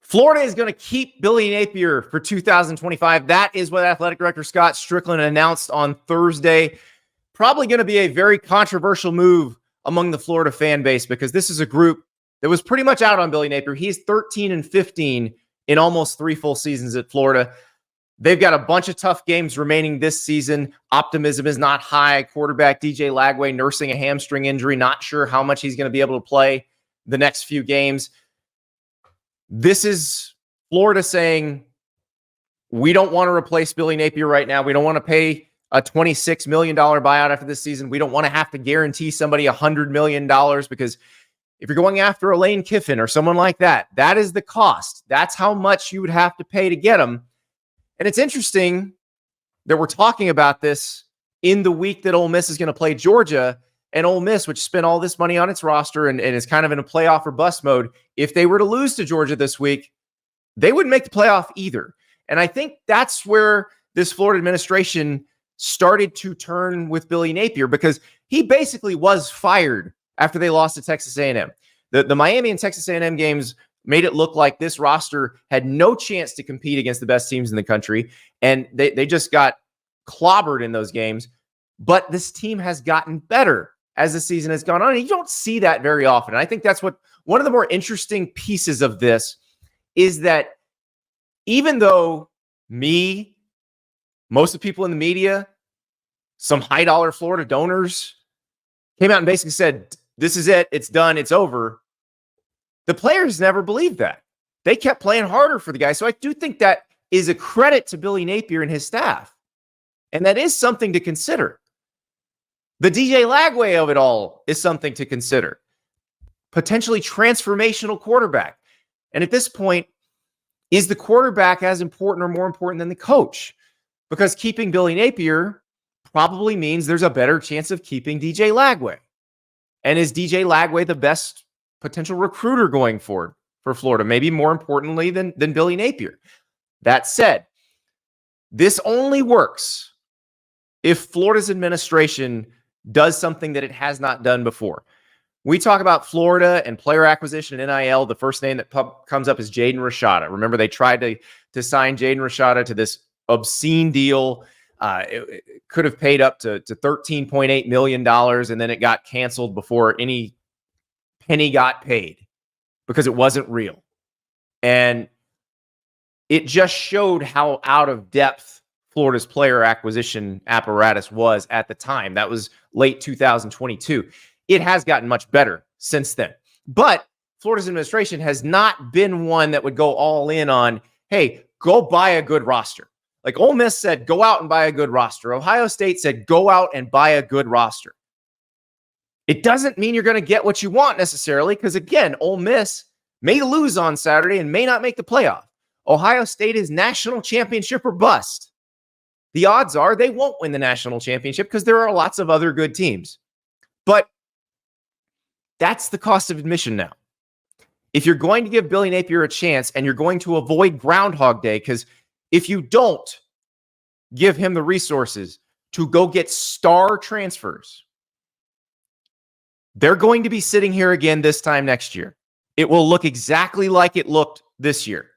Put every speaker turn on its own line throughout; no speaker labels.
Florida is going to keep Billy Napier for 2025. That is what Athletic Director Scott Stricklin announced on Thursday. Probably going to be a very controversial move among the Florida fan base because this is a group that was pretty much out on Billy Napier. He's 13-15 in almost 3 full seasons at Florida. They've got a bunch of tough games remaining this season. Optimism is not high. Quarterback DJ Lagway nursing a hamstring injury. Not sure how much he's going to be able to play the next few games. This is Florida saying, we don't want to replace Billy Napier right now. We don't want to pay a $26 million buyout after this season. We don't want to have to guarantee somebody $100 million because if you're going after a Lane Kiffin or someone like that, that is the cost. That's how much you would have to pay to get them. And it's interesting that we're talking about this in the week that Ole Miss is going to play Georgia. And Ole Miss, which spent all this money on its roster and is kind of in a playoff or bust mode, if they were to lose to Georgia this week, they wouldn't make the playoff either. And I think that's where this Florida administration started to turn with Billy Napier because he basically was fired after they lost to Texas A&M. The Miami and Texas A&M games made it look like this roster had no chance to compete against the best teams in the country, and they just got clobbered in those games. But this team has gotten better as the season has gone on. And you don't see that very often. And I think that's what one of the more interesting pieces of this is that even though most of the people in the media, some high dollar Florida donors came out and basically said, this is it, it's done, it's over. The players never believed that. They kept playing harder for the guy. So I do think that is a credit to Billy Napier and his staff. And that is something to consider. The DJ Lagway of it all is something to consider. Potentially transformational quarterback. And at this point, is the quarterback as important or more important than the coach? Because keeping Billy Napier probably means there's a better chance of keeping DJ Lagway. And is DJ Lagway the best potential recruiter going forward for Florida? Maybe more importantly than Billy Napier. That said, this only works if Florida's administration does something that it has not done before. We talk about Florida and player acquisition and NIL. The first name that comes up is Jaden Rashada. Remember, they tried to sign Jaden Rashada to this obscene deal. It could have paid up to $13.8 million, and then it got canceled before any penny got paid because it wasn't real. And it just showed how out of depth Florida's player acquisition apparatus was at the time. That was late 2022. It has gotten much better since then. But Florida's administration has not been one that would go all in on, hey, go buy a good roster. Like Ole Miss said, go out and buy a good roster. Ohio State said, go out and buy a good roster. It doesn't mean you're going to get what you want necessarily because, again, Ole Miss may lose on Saturday and may not make the playoff. Ohio State is national championship or bust. The odds are they won't win the national championship because there are lots of other good teams. But that's the cost of admission now. If you're going to give Billy Napier a chance and you're going to avoid Groundhog Day, because if you don't give him the resources to go get star transfers, they're going to be sitting here again this time next year. It will look exactly like it looked this year.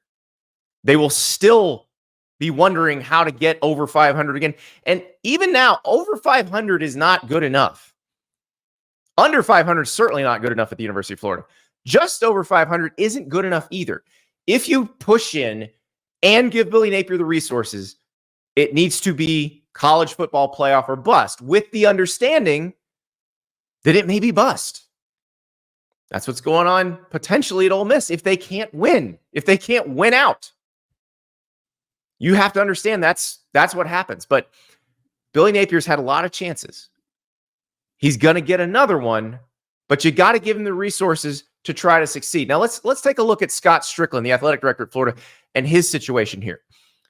They will still be wondering how to get over 500 again. And even now, over 500 is not good enough. Under 500 is certainly not good enough at the University of Florida. Just over 500 isn't good enough either. If you push in and give Billy Napier the resources, it needs to be college football playoff or bust, with the understanding that it may be bust. That's what's going on potentially at Ole Miss if they can't win, if they can't win out. You have to understand that's what happens. But Billy Napier's had a lot of chances. He's going to get another one, but you got to give him the resources to try to succeed. Now let's take a look at Scott Stricklin, the athletic director at Florida, and his situation here.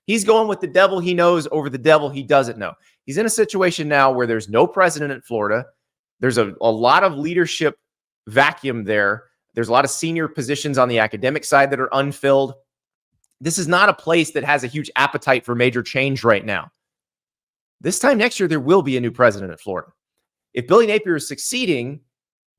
He's going with the devil he knows over the devil he doesn't know. He's in a situation now where there's no president at Florida. There's a lot of leadership vacuum there. There's a lot of senior positions on the academic side that are unfilled. This is not a place that has a huge appetite for major change right now. This time next year, there will be a new president at Florida. If Billy Napier is succeeding,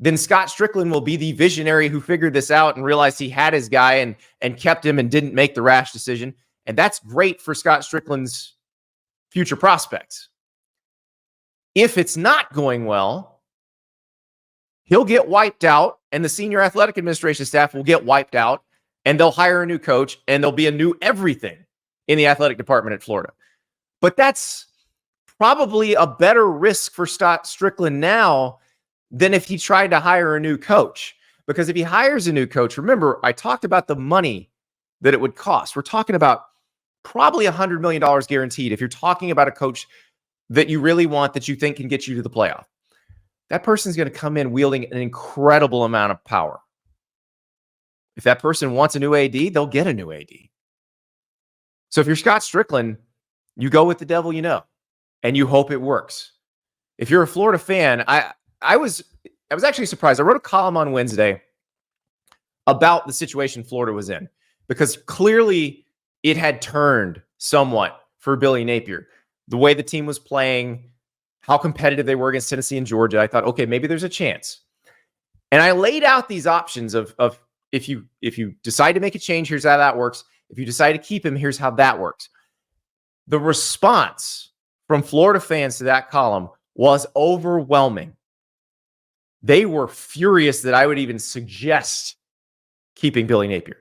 then Scott Stricklin will be the visionary who figured this out and realized he had his guy and kept him and didn't make the rash decision. And that's great for Scott Stricklin's future prospects. If it's not going well, he'll get wiped out, and the senior athletic administration staff will get wiped out, and they'll hire a new coach, and there'll be a new everything in the athletic department at Florida. But that's probably a better risk for Scott Stricklin now than if he tried to hire a new coach. Because if he hires a new coach, remember, I talked about the money that it would cost. We're talking about probably $100 million guaranteed if you're talking about a coach that you really want, that you think can get you to the playoff. That person's going to come in wielding an incredible amount of power. If that person wants a new AD, they'll get a new AD. So if you're Scott Stricklin, you go with the devil you know, and you hope it works. If you're a Florida fan, I was actually surprised. I wrote a column on Wednesday about the situation Florida was in, because clearly it had turned somewhat for Billy Napier. The way the team was playing, how competitive they were against Tennessee and Georgia, I thought, okay, maybe there's a chance. And I laid out these options of if you decide to make a change, here's how that works. If you decide to keep him, here's how that works. The response from Florida fans to that column was overwhelming. They were furious that I would even suggest keeping Billy Napier.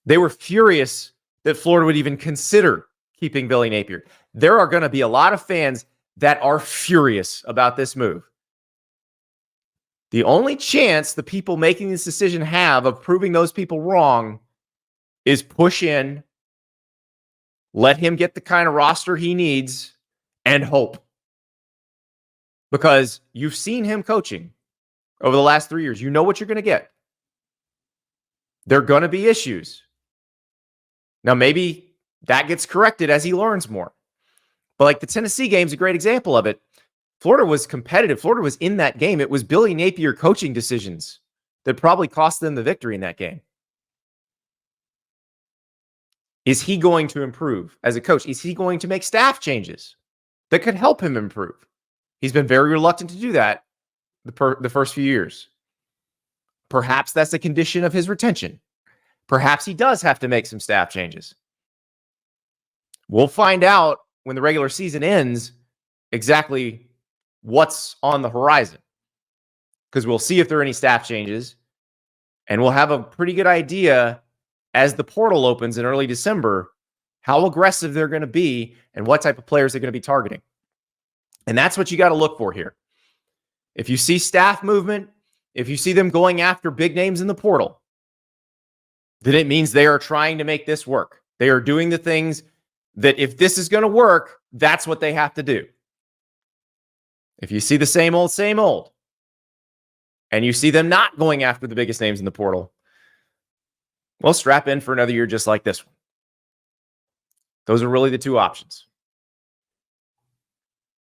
They were furious that Florida would even consider keeping Billy Napier. There are going to be a lot of fans that are furious about this move. The only chance the people making this decision have of proving those people wrong is push in, let him get the kind of roster he needs, and hope. Because you've seen him coaching over the last 3 years. You know what you're going to get. There are going to be issues. Now, maybe that gets corrected as he learns more. But like the Tennessee game is a great example of it. Florida was competitive. Florida was in that game. It was Billy Napier coaching decisions that probably cost them the victory in that game. Is he going to improve as a coach? Is he going to make staff changes that could help him improve? He's been very reluctant to do that the first few years. Perhaps that's a condition of his retention. Perhaps he does have to make some staff changes. We'll find out when the regular season ends exactly what's on the horizon, because we'll see if there are any staff changes, and we'll have a pretty good idea as the portal opens in early December how aggressive they're going to be and what type of players they're going to be targeting. And that's what you got to look for here. If you see staff movement, if you see them going after big names in the portal, then it means they are trying to make this work. They are doing the things that if this is going to work, that's what they have to do. If you see the same old, and you see them not going after the biggest names in the portal, well, strap in for another year just like this one. Those are really the two options.